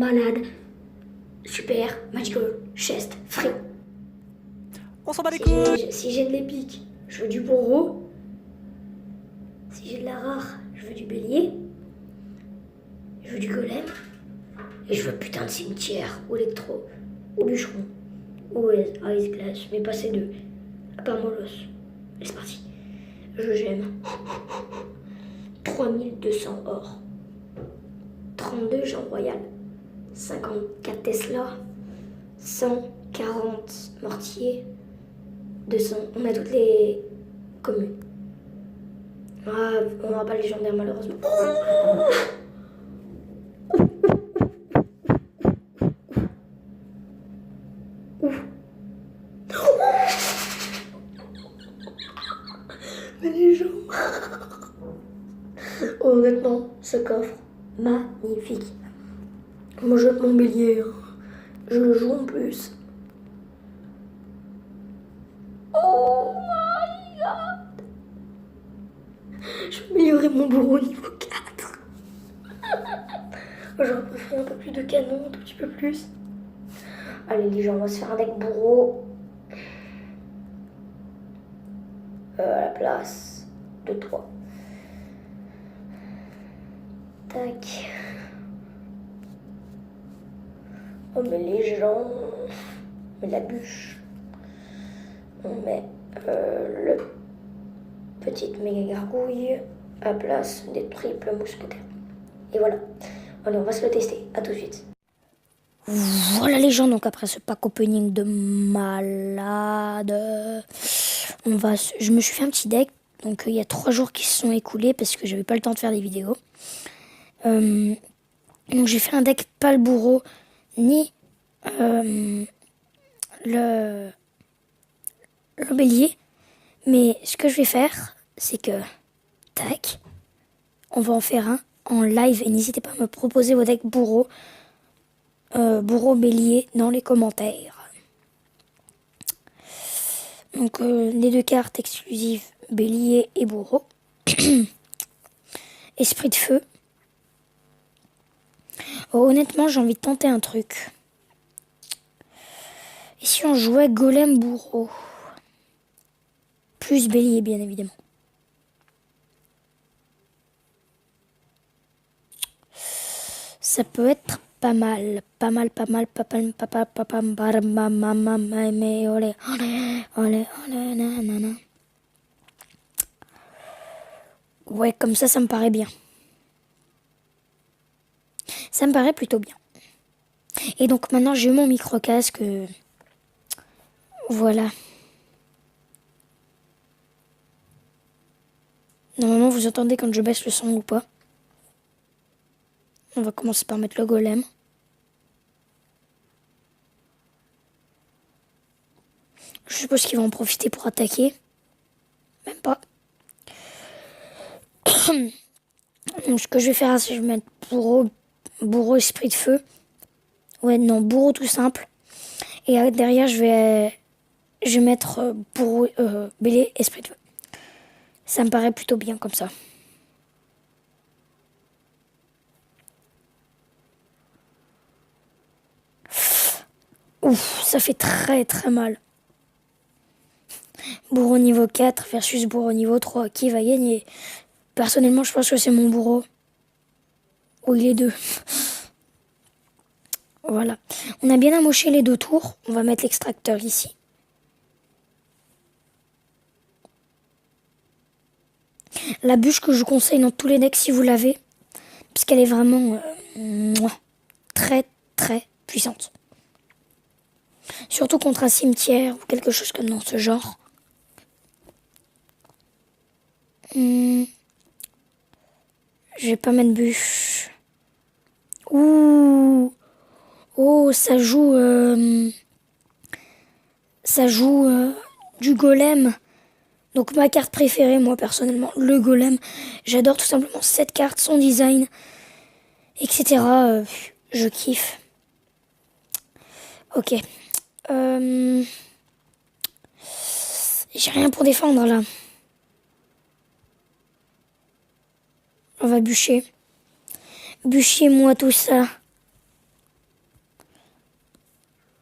malade. Super, magical, chest, free. On s'en bat les couilles. Si j'ai de l'épique, je veux du bourreau. Si j'ai de la rare, je veux du bélier. Je veux du golem. Et je veux putain de cimetière, ou électro, ou bûcheron, ou ice glass, mais pas ces deux. À part Molos. Et c'est parti. Je gemme. 3200 or. 32 Jean Royal. 54 Tesla. 140 mortiers. 200. On a toutes les communes. Ah, on n'aura pas le légendaire malheureusement. Mais les gens. Honnêtement, ce coffre, magnifique. Moi, je mon bélier. Hein. Je le joue en plus. Oh my god. Je vais améliorer mon bourreau au niveau 4. J'aurais préféré un peu plus de canon, un tout petit peu plus. Allez les gens, on va se faire un deck bourreau. À la place de 3. Tac. On met les gens. On met la bûche. On met le petite méga gargouille à place des triples mousquetaires. Et voilà. Allez, on va se le tester. À tout de suite. Voilà les gens, donc après ce pack opening de malade, je me suis fait un petit deck. Donc il y a 3 jours qui se sont écoulés parce que j'avais pas le temps de faire des vidéos. Donc j'ai fait un deck pas le bourreau ni le bélier. Mais ce que je vais faire, c'est que tac, on va en faire un en live et n'hésitez pas à me proposer vos decks bourreau. Bourreau bélier dans les commentaires. Donc les 2 cartes exclusives bélier et bourreau. Esprit de feu. Honnêtement j'ai envie de tenter un truc. Et si on jouait golem bourreau plus bélier bien évidemment. Ça peut être pas mal, mais olé, nanana. Ouais, comme ça me paraît bien. Ça me paraît plutôt bien. Et donc maintenant, j'ai mon micro-casque. Voilà. Normalement, vous entendez quand je baisse le son ou pas. On va commencer par mettre le golem. Je suppose qu'ils vont en profiter pour attaquer. Même pas. Donc ce que je vais faire, c'est que je vais mettre bourreau esprit de feu. Ouais, non, bourreau tout simple. Et derrière, je vais mettre bourreau bélier esprit de feu. Ça me paraît plutôt bien comme ça. Ouf, ça fait très très mal. Bourreau niveau 4 versus bourreau niveau 3. Qui va gagner? Personnellement, je pense que c'est mon bourreau. Ou il est 2. Voilà. On a bien amoché les 2 tours. On va mettre l'extracteur ici. La bûche que je vous conseille dans tous les decks si vous l'avez. Parce qu'elle est vraiment très très puissante. Surtout contre un cimetière ou quelque chose comme dans ce genre. Je vais pas mettre bûche. Ouh. Oh, ça joue du golem. Donc ma carte préférée, moi personnellement, le golem. J'adore tout simplement cette carte, son design, etc. Je kiffe. Ok. J'ai rien pour défendre là. On va bûcher. Bûchez-moi tout ça.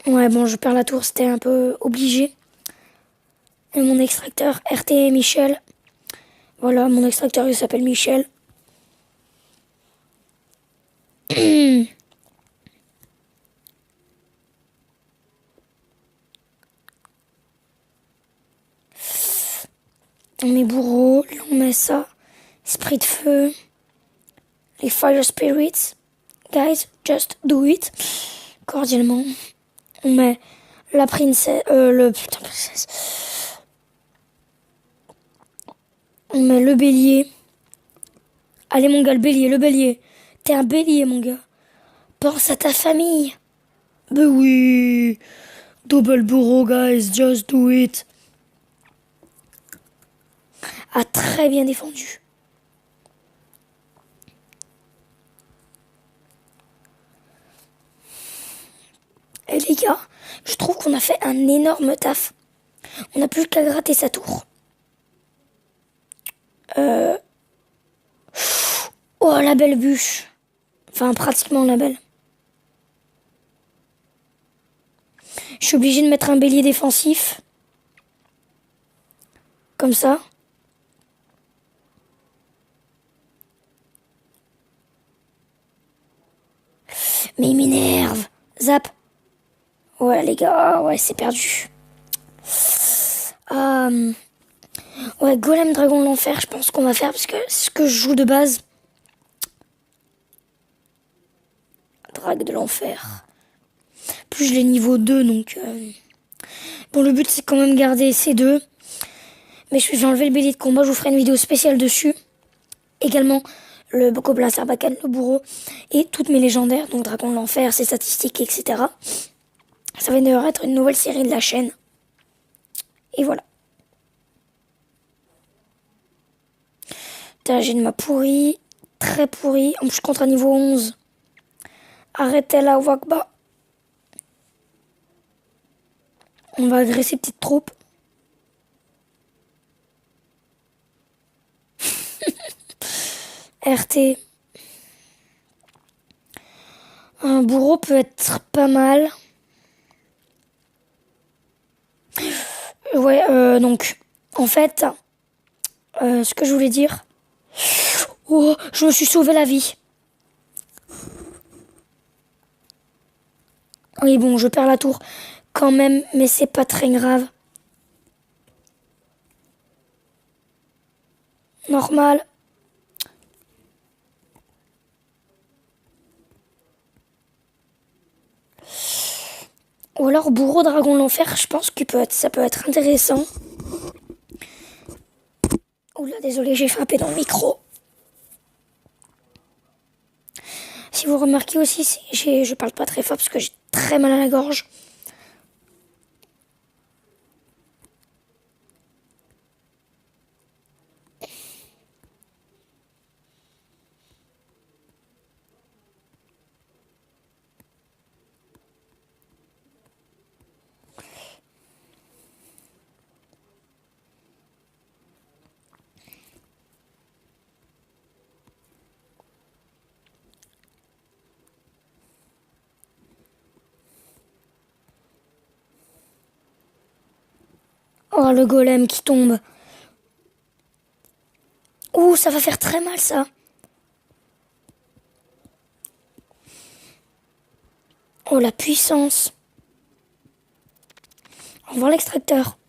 Ouais, bon, je perds la tour, c'était un peu obligé. Et mon extracteur, RT Michel. Voilà, mon extracteur, il s'appelle Michel. On met bourreau, là on met ça. Esprit de feu. Les Fire Spirits. Guys, just do it. Cordialement. On met la princesse. Putain, princesse. On met le bélier. Allez, mon gars, le bélier. T'es un bélier, mon gars. Pense à ta famille. Ben oui. Double bourreau, guys, just do it. A très bien défendu. Et les gars, je trouve qu'on a fait un énorme taf. On n'a plus qu'à gratter sa tour. Oh, la belle bûche. Enfin, pratiquement la belle. Je suis obligée de mettre un bélier défensif. Comme ça. Mais il m'énerve. Zap. Ouais, les gars, ouais, c'est perdu. Ouais, Golem Dragon de l'Enfer, je pense qu'on va faire parce que c'est ce que je joue de base. Drague de l'Enfer. Plus je l'ai niveau 2, donc... Bon, le but, c'est quand même garder ces deux. Mais je vais enlever le bélier de combat, je vous ferai une vidéo spéciale dessus. Également, le Gobelin Sarbacane, le bourreau, et toutes mes légendaires, donc Dragon de l'Enfer, ses statistiques, etc. Ça va d'ailleurs être une nouvelle série de la chaîne. Et voilà. J'ai de ma pourrie, très pourrie. En plus, je contre un niveau 11. Arrêtez là, Wakba. On va agresser petite troupe. RT. Un bourreau peut être pas mal. Ouais, donc, en fait, ce que je voulais dire... Oh, je me suis sauvé la vie. Oui, bon, je perds la tour quand même, mais c'est pas très grave. Normal. Ou alors bourreau dragon de l'enfer, je pense que ça peut être intéressant. Oula, désolé, j'ai frappé dans le micro. Si vous remarquez aussi, je parle pas très fort parce que j'ai très mal à la gorge. Oh, le golem qui tombe. Ouh, ça va faire très mal, ça. Oh, la puissance. On voit l'extracteur.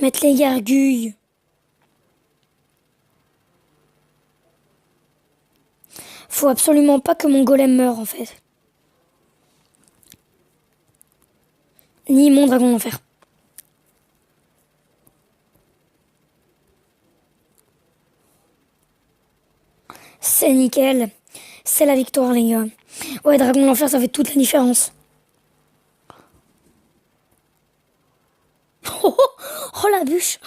Mettre les gargouilles. Faut absolument pas que mon golem meure, en fait. Ni mon dragon d'enfer. C'est nickel. C'est la victoire, les gars. Ouais, dragon d'enfer, ça fait toute la différence. Oh, oh, oh la bûche.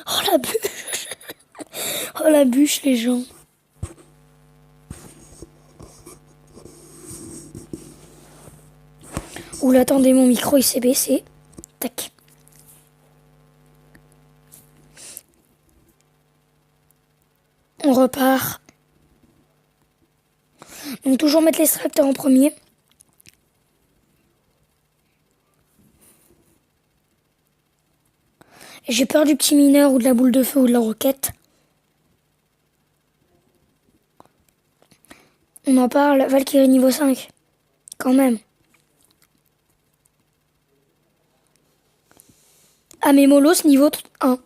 Oh la bûche. Oh la bûche, les gens. Oula, attendez, mon micro il s'est baissé. Tac. On repart. Donc toujours mettre l'extracteur en premier. J'ai peur du petit mineur ou de la boule de feu ou de la roquette. On en parle, Valkyrie niveau 5. Quand même. Amémolos niveau 1.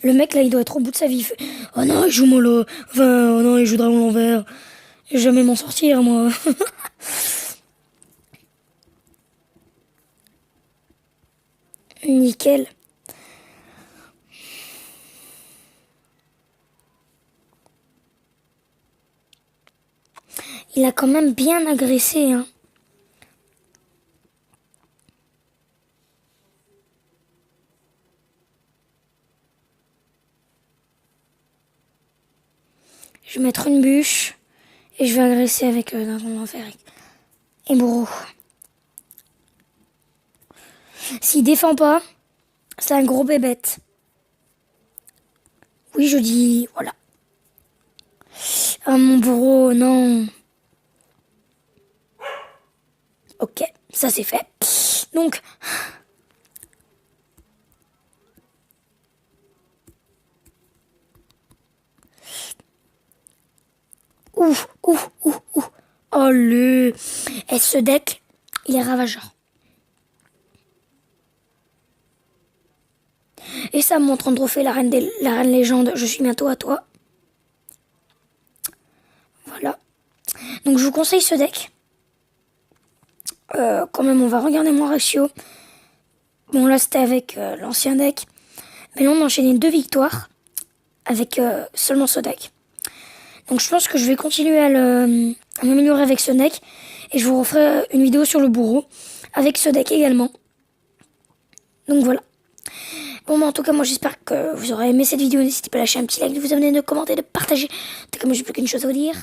Le mec là il doit être au bout de sa vie. Il fait, oh non il joue mollo. Enfin oh non il joue dragon l'envers. Je vais jamais m'en sortir moi. Nickel. Il a quand même bien agressé hein. Je vais mettre une bûche et je vais agresser avec dragon l'enfer et bourreau. S'il défend pas, c'est un gros bébête. Oui, je dis, voilà. Ah, mon bourreau, non. Ok, ça c'est fait. Donc, ouf. Oh le... Et ce deck, il est ravageur. Et ça montre en trophée la reine légende. Je suis bientôt à toi. Voilà. Donc je vous conseille ce deck. Quand même, on va regarder mon ratio. Bon, là, c'était avec l'ancien deck. Mais là, on a enchaîné 2 victoires avec seulement ce deck. Donc je pense que je vais continuer à m'améliorer avec ce deck. Et je vous referai une vidéo sur le bourreau avec ce deck également. Donc voilà. Bon, bah, en tout cas, moi, j'espère que vous aurez aimé cette vidéo. N'hésitez pas à lâcher un petit like, de vous abonner, de commenter, de partager. En tout cas, moi, j'ai plus qu'une chose à vous dire.